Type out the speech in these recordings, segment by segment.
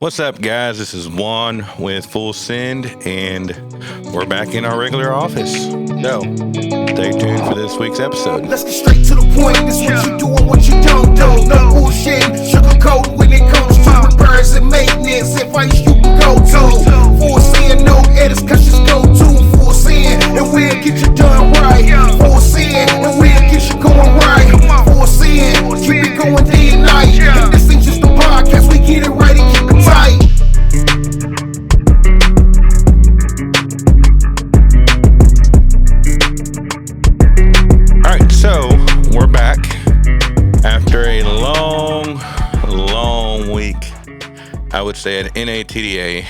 What's up, guys? This is Juan with Full Send, and we're back in our regular office. So, stay tuned for this week's episode. Let's get straight to the point. This what you do and what you don't do. No bullshit, sugarcoat when it comes to repairs and maintenance. Advice you can go to. Full Send, no edits, cause just go to Full Send, and we'll get you done right. Full Send, and we'll get you going right. Full Send, keep it going day and night. And this ain't just a podcast, we get it right and keep it tight. Alright, so we're back after a long week, I would say, at NATDA.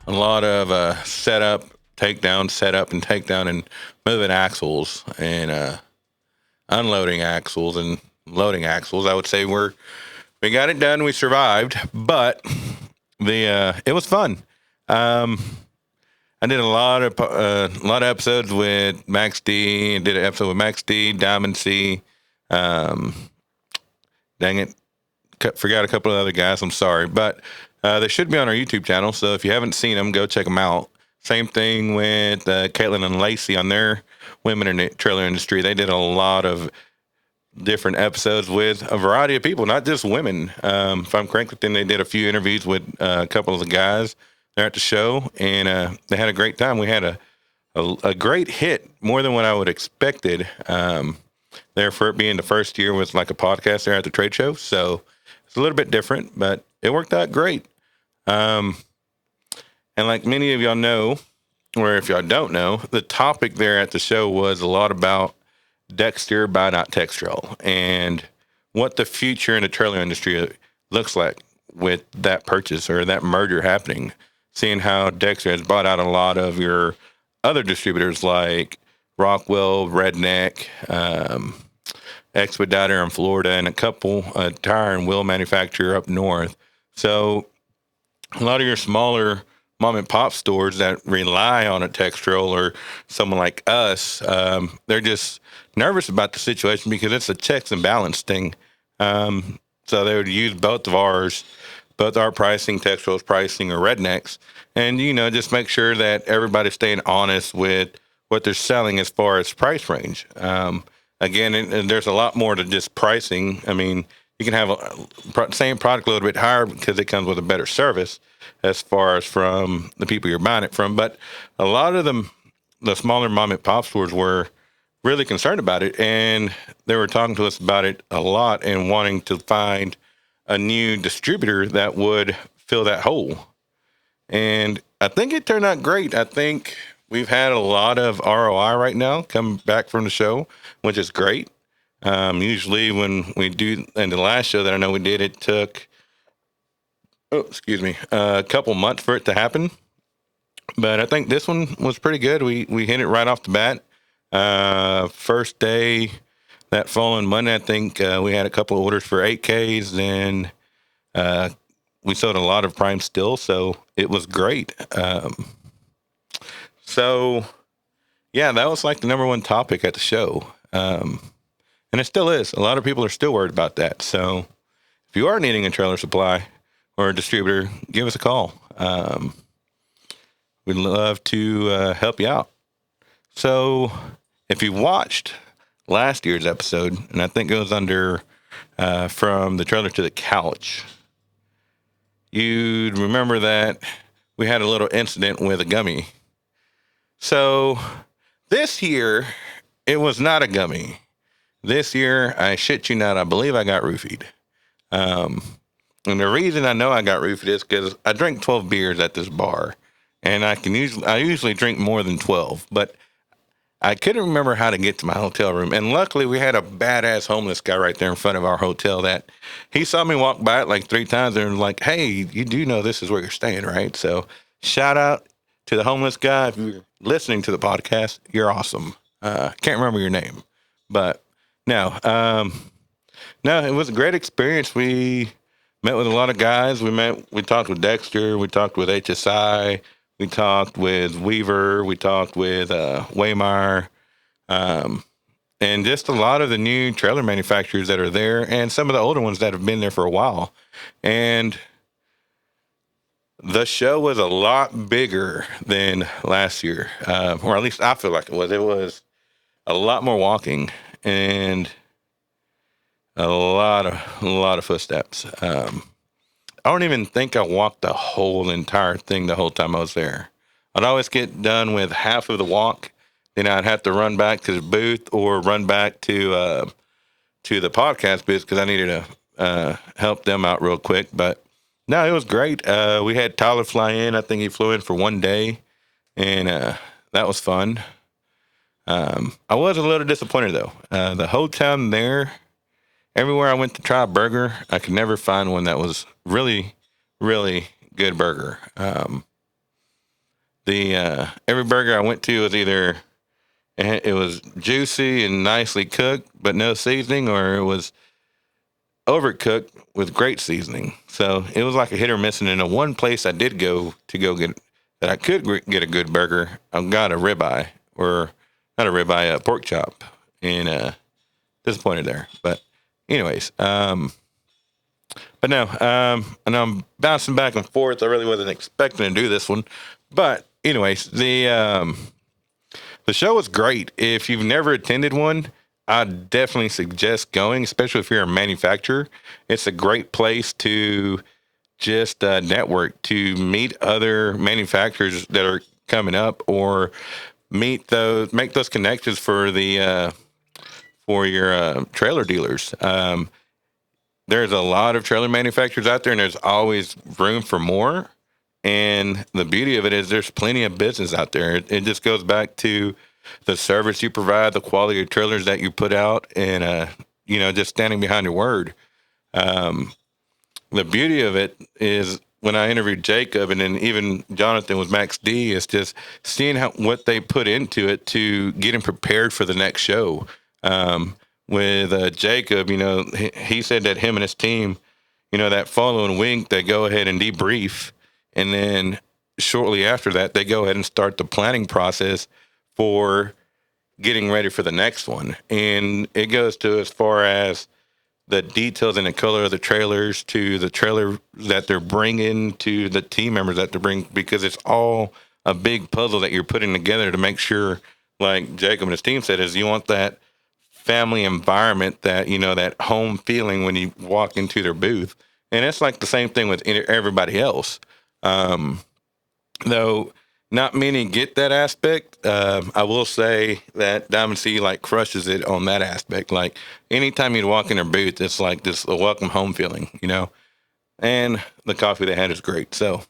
A lot of setup, takedown, and moving axles, and unloading axles and loading axles. I would say we got it done. We survived, but it was fun. I did a lot of episodes with Max D. I did an episode with Max D, Diamond C. Dang it, forgot a couple of other guys. I'm sorry, but they should be on our YouTube channel. So if you haven't seen them, go check them out. Same thing with Caitlin and Lacey on their Women in the Trailer Industry. They did a lot of different episodes with a variety of people, not just women. If I'm correct, then they did a few interviews with a couple of the guys there at the show, and they had a great time. We had a great hit, more than what I would expected. There for it being the first year with like a podcast there at the trade show, so it's a little bit different, but it worked out great. And like many of y'all know, or if y'all don't know, the topic there at the show was a lot about Dexter by Not Textile and what the future in the trailer industry looks like with that purchase or that merger happening. Seeing how Dexter has bought out a lot of your other distributors like Rockwell, Redneck, Expediter in Florida, and a couple tire and wheel manufacturer up north. So a lot of your smaller mom and pop stores that rely on a Textile or someone like us, they're just nervous about the situation because it's a checks and balance thing. So they would use both our pricing, Textile's pricing, or Redneck's, and, just make sure that everybody's staying honest with what they're selling as far as price range. Again, and there's a lot more to just pricing. I mean, you can have same product a little bit higher because it comes with a better service as far as from the people you're buying it from. But a lot of them, the smaller mom and pop stores, were really concerned about it, and they were talking to us about it a lot and wanting to find a new distributor that would fill that hole. And I think it turned out great. I think we've had a lot of ROI right now come back from the show, which is great. Usually when we do, and the last show that I know we did, it took, a couple months for it to happen. But I think this one was pretty good. We hit it right off the bat. First day, that following Monday, I think we had a couple of orders for 8Ks, and we sold a lot of Prime still, so it was great. So, yeah, that was like the number one topic at the show. And it still is. A lot of people are still worried about that. So if you are needing a trailer supply or a distributor, give us a call. We'd love to help you out. So if you watched last year's episode, and I think it goes under From the Trailer to the Couch, you'd remember that we had a little incident with a gummy. So this year, it was not a gummy. This year, I shit you not, I believe I got roofied. And the reason I know I got roofied is because I drank 12 beers at this bar, and I usually drink more than 12, but I couldn't remember how to get to my hotel room. And luckily, we had a badass homeless guy right there in front of our hotel that he saw me walk by it like 3 times and was like, "Hey, you do know this is where you're staying, right?" So shout out to the homeless guy. If you're listening to the podcast, you're awesome. Can't remember your name, but no, it was a great experience. We met with a lot of guys. We talked with Dexter. We talked with HSI. We talked with Weaver. We talked with Waymire, and just a lot of the new trailer manufacturers that are there, and some of the older ones that have been there for a while. And The show was a lot bigger than last year, or at least I feel like it was. It was a lot more walking and a lot of footsteps. I don't even think I walked the whole entire thing the whole time I was there. I'd always get done with half of the walk, then I'd have to run back to the booth or run back to the podcast booth because I needed to help them out real quick. But no, it was great. We had Tyler fly in. I think he flew in for one day, and that was fun. I was a little disappointed though. The whole time there, everywhere I went to try a burger, I could never find one that was really, really good burger. The every burger I went to was either it was juicy and nicely cooked, but no seasoning, or it was overcooked with great seasoning. So it was like a hit or miss. And in the one place I did go get that I could get a good burger, I got a ribeye, or not a ribeye, a pork chop, and disappointed there. But anyways, but no, and I'm bouncing back and forth. I really wasn't expecting to do this one, but anyways, the show was great. If you've never attended one, I definitely suggest going, especially if you're a manufacturer. It's a great place to just network, to meet other manufacturers that are coming up, or make those connections for your trailer dealers. There's a lot of trailer manufacturers out there, and there's always room for more. And the beauty of it is there's plenty of business out there. It just goes back to the service you provide, the quality of trailers that you put out, and just standing behind your word. The beauty of it is when I interviewed Jacob, and then even Jonathan with Max D, is just seeing what they put into it to get him prepared for the next show. With Jacob, he said that him and his team, that following week, they go ahead and debrief. And then shortly after that, they go ahead and start the planning process for getting ready for the next one. And it goes to as far as the details and the color of the trailers, to the trailer that they're bringing, to the team members that they're bringing, because it's all a big puzzle that you're putting together to make sure, like Jacob and his team said, is you want that family environment, that, that home feeling when you walk into their booth. And it's like the same thing with everybody else. Though not many get that aspect. I will say that Diamond C crushes it on that aspect. Like anytime you walk in their booth, it's like this a welcome home feeling, and the coffee they had is great. So,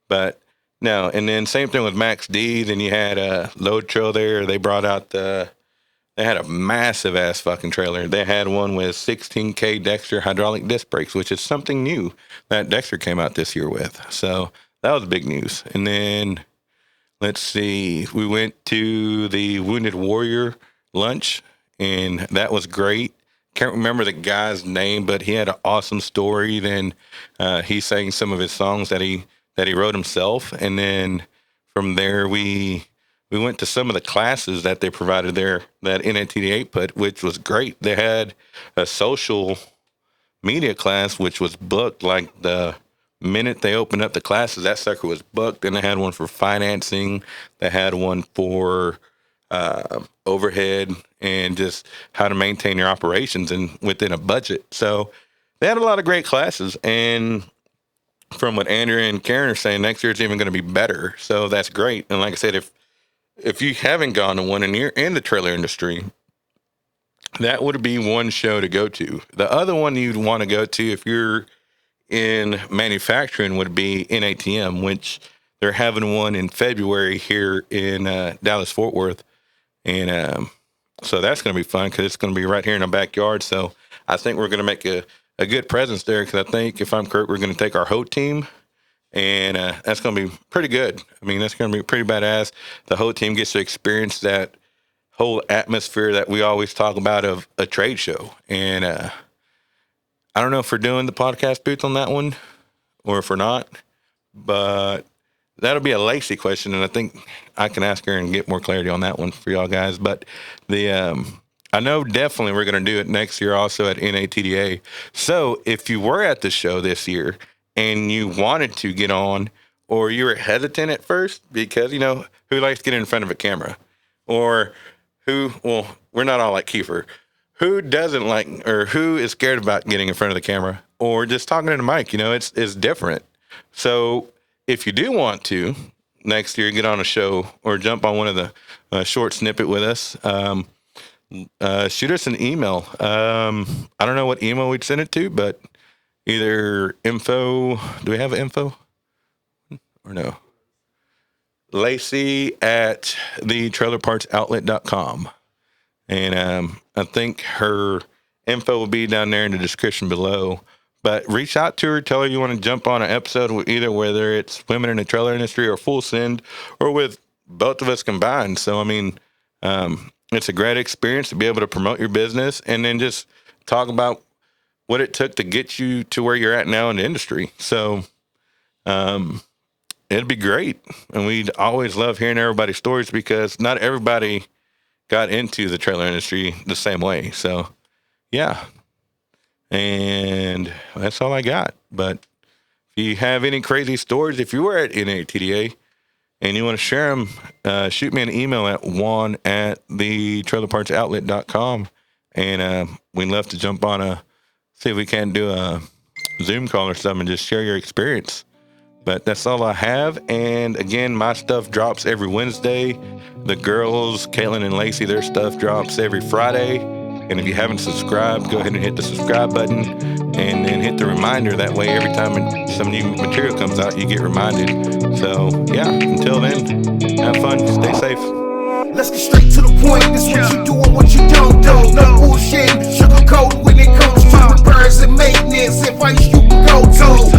but no, and then same thing with Max D. Then you had a load trail there. They brought out they had a massive ass fucking trailer. They had one with 16K Dexter hydraulic disc brakes, which is something new that Dexter came out this year with. So that was big news. And then let's see, we went to the Wounded Warrior lunch, and that was great. Can't remember the guy's name, but he had an awesome story. Then he sang some of his songs that he wrote himself. And then from there, we went to some of the classes that they provided there that NATDA put, which was great. They had a social media class, which was booked like the minute they opened up the classes. That sucker was booked. And they had one for financing. They had one for overhead and just how to maintain your operations and within a budget. So they had a lot of great classes. And from what Andrea and Karen are saying, next year it's even going to be better. So that's great. And like I said, if you haven't gone to one and you're in the trailer industry, that would be one show to go to. The other one you'd want to go to if you're in manufacturing would be NATM, which they're having one in February here in Dallas, Fort Worth. And so that's going to be fun because it's going to be right here in our backyard. So I think we're going to make a good presence there, because I think, if I'm correct, we're going to take our HOT team. And that's going to be pretty good. I mean, that's going to be pretty badass. The whole team gets to experience that whole atmosphere that we always talk about of a trade show. And I don't know if we're doing the podcast booth on that one or if we're not, but that'll be a Lacey question. And I think I can ask her and get more clarity on that one for y'all guys. But I know definitely we're going to do it next year also at NATDA. So if you were at the show this year and you wanted to get on, or you were hesitant at first because, you know, who likes to get in front of a camera? Or well, we're not all like Kiefer. Who doesn't like, or who is scared about getting in front of the camera or just talking to the mic? You know, it's different. So if you do want to next year get on a show or jump on one of the short snippet with us, shoot us an email. I don't know what email we'd send it to, but either info. Do we have info or no? Lacey at thetrailerpartsoutlet.com. And I think her info will be down there in the description below. But reach out to her, tell her you want to jump on an episode with either, whether it's women in the trailer industry or full send, or with both of us combined. So, I mean, it's a great experience to be able to promote your business and then just talk about what it took to get you to where you're at now in the industry. So, it'd be great. And we'd always love hearing everybody's stories because not everybody got into the trailer industry the same way. So, yeah. And that's all I got. But if you have any crazy stories, if you were at NATDA and you want to share them, shoot me an email at Juan at thetrailerpartsoutlet.com. And we'd love to jump on see if we can do a Zoom call or something and just share your experience. But that's all I have. And again, my stuff drops every Wednesday. The girls, Caitlin and Lacey, their stuff drops every Friday. And if you haven't subscribed, go ahead and hit the subscribe button and then hit the reminder. That way, every time some new material comes out, you get reminded. So, yeah, until then, have fun, stay safe. Let's get straight to the point. This what you do and what you don't do. No bullshit, sugarcoat when it comes to repairs and maintenance. Advice you can go to.